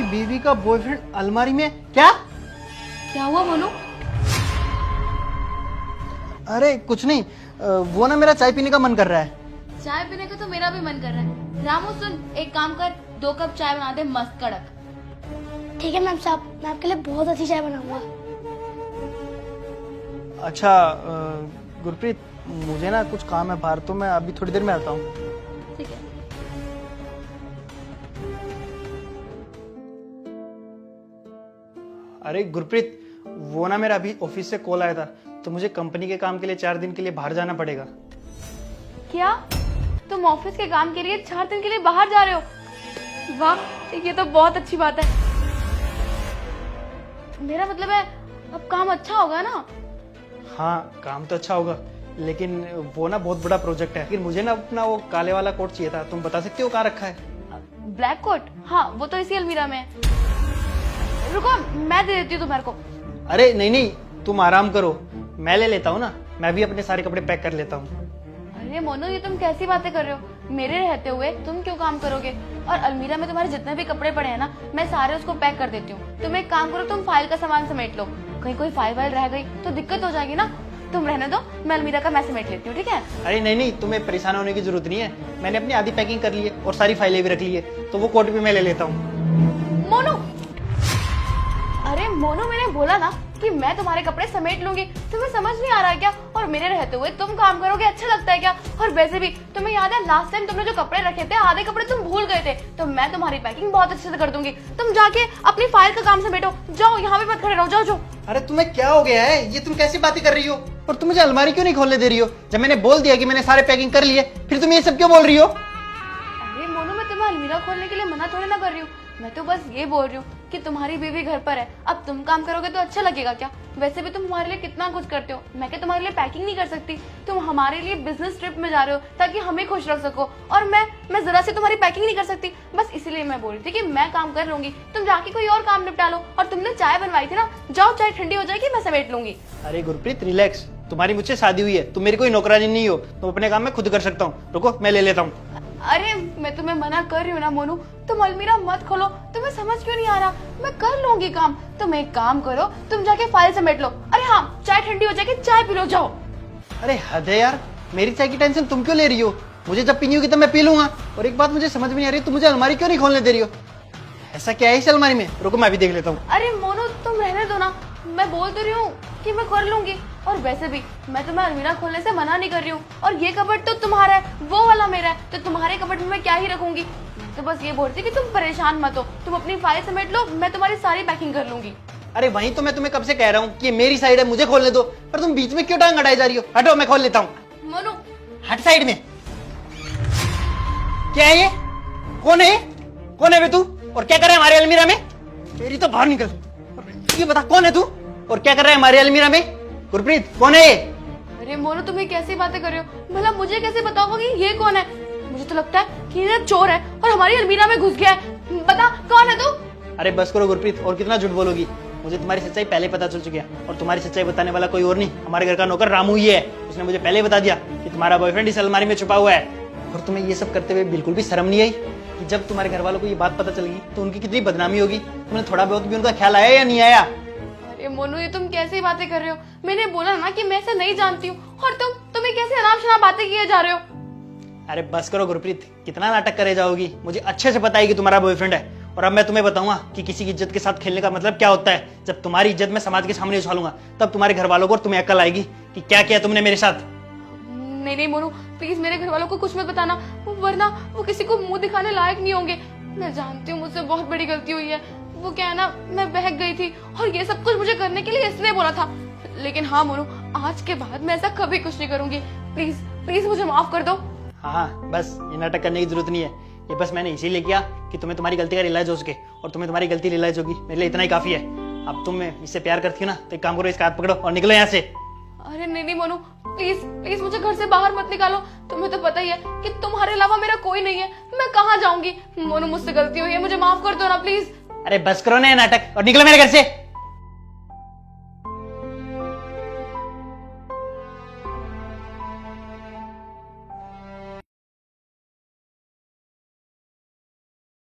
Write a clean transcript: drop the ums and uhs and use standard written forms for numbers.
तुम्हारी बीवी का बॉयफ्रेंड अलमारी में? क्या क्या हुआ मोनू? अरे कुछ नहीं, वो ना मेरा चाय पीने का मन कर रहा है। चाय पीने का तो मेरा भी मन कर रहा है। रामू सुन, एक काम कर, 2 कप चाय बना दे मस्त कड़क। ठीक है मैम साहब, मैं आपके लिए बहुत अच्छी चाय बनाऊंगा। अच्छा गुरप्रीत, मुझे ना कुछ काम है बाहर, तो मैं अभी थोड़ी देर में आता हूँ। ठीक है। अरे गुरप्रीत, वो ना मेरा अभी ऑफिस से कॉल आया था, तो मुझे कंपनी के काम के लिए 4 दिन के लिए बाहर जाना पड़ेगा। क्या तुम ऑफिस के काम के लिए 4 दिन के लिए बाहर जा रहे हो? वाह, ये तो बहुत अच्छी बात है। मेरा मतलब है अब काम अच्छा होगा ना? हाँ, काम तो अच्छा होगा, लेकिन वो ना बहुत बड़ा प्रोजेक्ट है। लेकिन मुझे ना अपना वो काले वाला कोट चाहिए था, तुम बता सकते हो कहाँ रखा है? Black coat? हाँ, वो तो इसी अलमीरा में है। रुको, मैं दे देती हूँ तुम्हारे को। अरे नहीं नहीं, तुम आराम करो, मैं ले लेता हूँ ना। मैं भी अपने सारे कपड़े पैक कर लेता हूँ। अरे मोनू, ये तुम कैसी बातें कर रहे हो? मेरे रहते हुए तुम क्यों काम करोगे? और अलमीरा में तुम्हारे जितने भी कपड़े पड़े हैं ना, मैं सारे उसको पैक कर देती हूँ। तुम एक काम करो, तुम फाइल का सामान समेट लो। कहीं कोई फाइल वाइल रह गई तो दिक्कत हो जाएगी ना। तुम रहने दो, मैं अलमीरा का मैं समेट लेती हूँ, ठीक है? अरे नहीं नहीं, तुम्हें परेशान होने की जरूरत नहीं है। मैंने अपनी आधी पैकिंग कर ली है और सारी फाइलें भी रख ली है, तो वो कोट भी मैं ले लेता हूँ। मोनू, अरे मोनू, मैंने बोला ना कि मैं तुम्हारे कपड़े समेट लूंगी। तुम्हें समझ नहीं आ रहा है क्या? और मेरे रहते हुए तुम काम करोगे, अच्छा लगता है क्या? और वैसे भी तुम्हें याद है लास्ट टाइम तुमने जो कपड़े रखे थे, आधे कपड़े तुम भूल गए थे, तो मैं तुम्हारी पैकिंग बहुत अच्छे से कर दूंगी। तुम जाके अपनी फाइल का काम समेटो। जाओ, यहाँ पे मत खड़े रहो, जाओ जाओ। अरे तुम्हें क्या हो गया है? ये तुम कैसी बातें कर रही हो? और तुम मुझे अलमारी क्यों नहीं खोलने दे रही हो? जब मैंने बोल दिया कि मैंने सारे पैकिंग कर लिए, फिर तुम ये सब क्यों बोल रही हो? अरे मोनू, मैं तुम्हें अलमीरा खोलने के लिए मना थोड़ी ना कर रही हूँ। मैं तो बस ये बोल रही हूँ कि तुम्हारी बीवी घर पर है, अब तुम काम करोगे तो अच्छा लगेगा क्या? वैसे भी तुम हमारे लिए कितना कुछ करते हो, मैं क्या तुम्हारे लिए पैकिंग नहीं कर सकती? तुम हमारे लिए बिजनेस ट्रिप में जा रहे हो ताकि हमें खुश रख सको, और मैं जरा से तुम्हारी पैकिंग नहीं कर सकती। बस इसीलिए मैं बोल रही थी कि मैं काम कर लूंगी, तुम जाके कोई और काम निपटा लो। और तुमने चाय बनवाई थी ना, जाओ, चाय ठंडी हो जाएगी, मैं समेट लूंगी। अरे गुरप्रीत रिलैक्स, तुम्हारी मुझसे शादी हुई है, तुम मेरी कोई नौकरानी नहीं हो। तुम अपने काम में खुद कर सकता हूँ। रुको, मैं ले लेता हूँ। अरे मैं तुम्हें मना कर रही हूँ ना मोनू, तुम अलमीरा मत खोलो। तुम्हें समझ क्यों नहीं आ रहा? मैं कर लूंगी काम। तुम एक काम करो, तुम जाके फाइल समेट लो। अरे हाँ, चाय ठंडी हो जाएगी, चाय पी लो, जाओ। अरे हद है यार, मेरी चाय की टेंशन तुम क्यों ले रही हो? मुझे जब पीनी होगी तब मैं पी लूंगा। और एक बात मुझे समझ में नहीं आ रही, तुम मुझे अलमारी क्यों नहीं खोलने दे रही हो? ऐसा क्या है इस अलमारी में? रुको, मैं भी देख लेता हूँ। अरे मोनू, तुम रहने दो ना, मैं बोल तो रही हूँ कि मैं कर लूंगी। और वैसे भी मैं तुम्हें अलमीरा खोलने से मना नहीं कर रही हूँ। और ये कबर्ड तो तुम्हारा है, वो वाला मेरा है, तो तुम्हारे कबर्ड में मैं क्या ही रखूंगी? तो बस ये बोलती कि तुम परेशान मत हो, तुम अपनी फाइल समेट लो, मैं तुम्हारी सारी पैकिंग कर लूंगी। अरे वहीं तो मैं तुम्हें कब से कह रहा हूँ कि मेरी साइड है, मुझे खोलने दो, पर तुम बीच में क्यों टांग अड़ाई जा रही हो? हटो, मैं खोल लेता हूँ। मोनू, हट साइड में। क्या है ये? कौन है? कौन है बे तू? और क्या कर रहा है हमारे अलमीरा में? तेरी तो बाहर निकल। ये बता, कौन है तू और क्या कर रहा है हमारे अलमीरा में? गुरप्रीत, कौन है ये? अरे मोनू, तुम ये कैसी बातें कर रहे हो? भला मुझे कैसे बताओगे कि ये कौन है? मुझे तो लगता है कि ये चोर है और हमारी अलमीरा में घुस गया है। बता, कौन है तू? अरे बस करो गुरप्रीत, और कितना झूठ बोलोगी? मुझे तुम्हारी सच्चाई पहले पता चल चुकी है, और तुम्हारी सच्चाई बताने वाला कोई और नहीं, हमारे घर का नौकर रामू ही है। उसने मुझे पहले बता दिया कि तुम्हारा बॉयफ्रेंड इस अलमारी में छुपा हुआ है। और तुम्हें ये सब करते हुए बिल्कुल भी शर्म नहीं आई कि जब तुम्हारे घर वालों को ये बात पता चलेगी तो उनकी कितनी बदनामी होगी? तुम्हें थोड़ा बहुत भी उनका ख्याल आया या नहीं आया? अरे मोनू, ये तुम कैसी बातें कर रहे हो? मैंने बोला ना कि मैं इसे नहीं जानती हूँ, और तुम्हें कैसे अनाप शनाप बातें किए जा रहे हो? अरे बस करो गुरप्रीत, कितना नाटक करे जाओगी? मुझे अच्छे से पता है कि तुम्हारा बॉयफ्रेंड है, और अब मैं तुम्हें बताऊंगा कि किसी की इज्जत के साथ खेलने का मतलब क्या होता है। जब तुम्हारी इज्जत मैं समाज के सामने उछालूंगा, तब तुम्हारे घर वालों को और तुम्हें अक्ल आएगी कि क्या किया तुमने मेरे साथ। नहीं नहीं मोनू, प्लीज मेरे घर वालों को कुछ मत बताना, वरना वो किसी को मुंह दिखाने लायक नहीं होंगे। मैं जानती हूँ मुझसे बहुत बड़ी गलती हुई है। वो क्या है ना, मैं बहक गई थी, और ये सब कुछ मुझे करने के लिए इसने बोला था। लेकिन हाँ मोनू, आज के बाद मैं ऐसा कभी कुछ नहीं करूंगी। प्लीज प्लीज मुझे माफ कर दो। हाँ, बस ये नाटक करने की जरूरत नहीं है। ये बस मैंने इसीलिए किया कि तुम्हें तुम्हारी गलती का रियलाइज हो सके, और तुम्हें तुम्हारी गलती रियलाइज होगी, मेरे लिए इतना ही काफी है। अब तुम इससे प्यार करती हो ना, तो एक काम करो, इसका हाथ पकड़ो और निकलो यहाँ से। अरे नहीं नहीं मोनू, प्लीज प्लीज मुझे घर से बाहर मत निकालो। तुम्हें तो पता ही है कि तुम्हारे अलावा मेरा कोई नहीं है, मैं कहाँ जाऊंगी? मोनू, मुझसे गलती हुई है, मुझे माफ कर दो ना प्लीज। अरे बस करो ना ये नाटक और निकलो मेरे घर से।